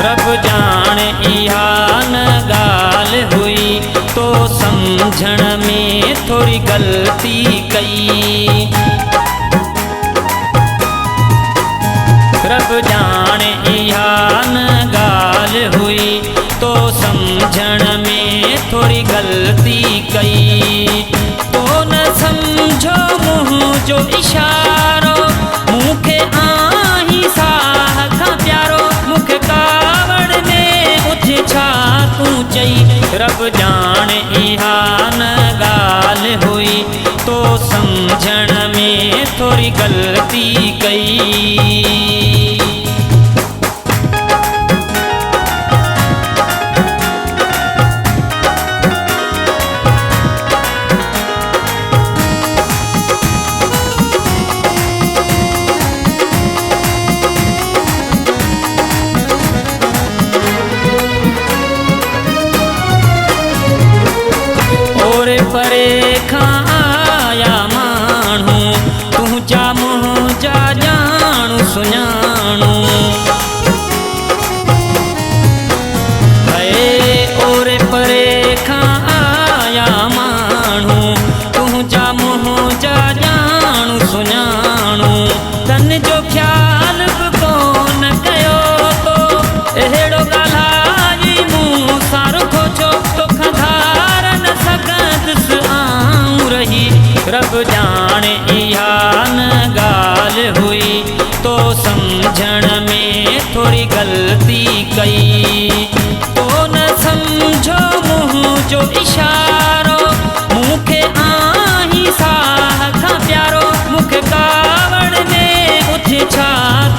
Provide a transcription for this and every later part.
रब जाने इहा न ॻाल्हि हुई तो सम्झण में थोरी ग़लती कई। रब जाने इहा न ॻाल्हि हुई तो सम्झण में थोरी ग़लती कई। तो न सम्झो मुंहिंजो इशारो मूंखे आहीं साह खां प्यारो मूंखे कावड़ में उथि छा तूं चई। रब जाने इहा न ॻाल्हि हुई तो सम्झण में थोरी ग़लती कई। ओरे परे खां आया माण्हू तुंहिंजा मुंहिंजा ॼाणू सुञाणू। ओरे परे खां आया माण्हू तुंहिंजा मुंहिंजा ॼाणू सुञाणू। तन जो ख़्याल बि कोन कयो तो अहिड़ो ॻाल्हाई मूं सारो खोचो तोखां धार न सघंदुसि आऊं रही। रब जाने इहा न ॻाल्हि हुई तो सम्झण में थोरी ग़लती कई। तो न सम्झो मुंहिंजो इशारो मूंखे आहीं साह खां प्यारो मूंखे कावड़ में उथि छा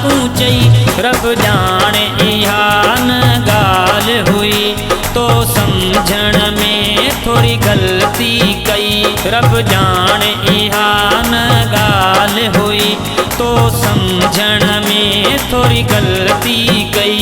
तूं चई। रब जाने इहा न ॻाल्हि हुई तो सम्झण में थोरी ग़लती कई। रब जाने इहा न ॻाल्हि हुई तो सम्झण में थोरी ग़लती कई।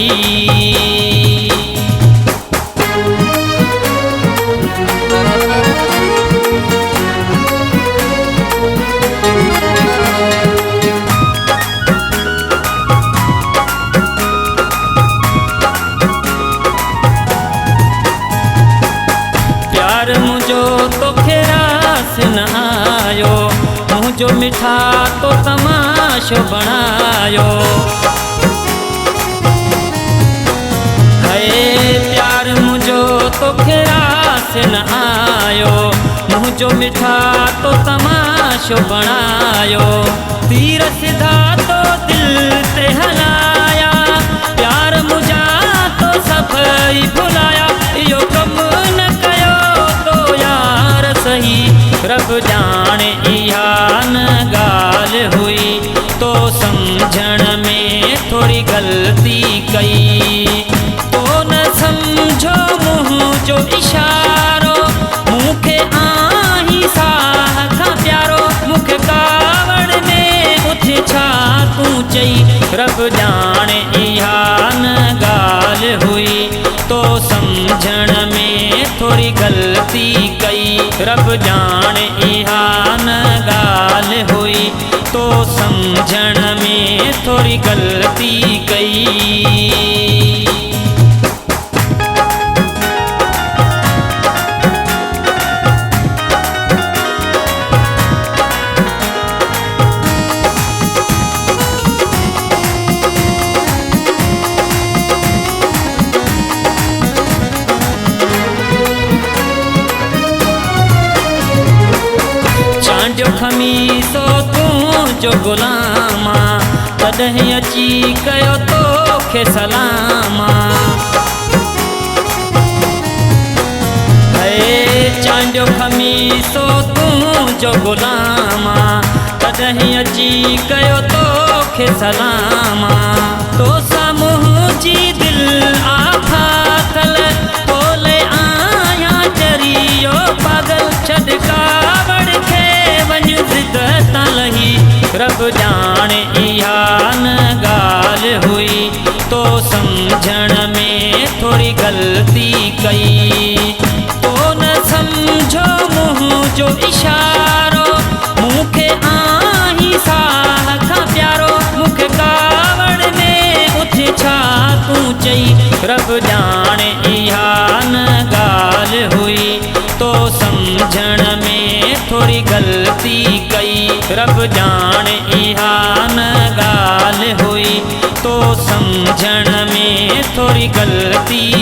प्यार मुंहिंजो तोखे रास न आयो मुंहिंजो मिठा तो तमाशो बणायो। प्यार मुंहिंजो तोखे रास न आयो मुंहिंजो मिठा तो तमाशो बणायो। तीर सिधा तो दिल ते हलाया प्यार मुंहिंजा तो सभई भुलाया। इहो कमु न कयो तो यार सही। रब जाने इहा न ॻाल्हि हुई तो सम्झण में थोरी ग़लती कई। तो न सम्झो मुंहिंजो इशारो मूंखे आहीं साह खां प्यारो मूंखे कावड़ में उथि छा तूं चई। रब जाने इहा न ॻाल्हि हुई तो सम्झण में थोरी ग़लती कई। रब जाने इहा न ॻाल्हि हुई तो सम्झण में थोरी ग़लती कई। चांडियो खमीसो तुंहिंजो ग़ुलामा तॾहिं अची कयो तोखे सलामा। चांडियो खमीसो तुंहिंजो ग़ुलामा तॾहिं अची कयो तोखे सलामा। तो सां मुंहिंजी दिलि आफाथल तोले आहियां चरियो पागल छॾ कावड़ खे वञ ज़िद तां लही। रब जाने इहा न ॻाल्हि हुई तो सम्झण में थोरी ग़लती कई। तो न सम्झो मुंहिंजो इशारो मूंखे आहीं साह खां प्यारो मूंखे कावड़ में उथि छा तूं चई। थोड़ी गलती कई, रब जान इहा न ॻाल्हि हुई, तो सम्झण में थोड़ी गलती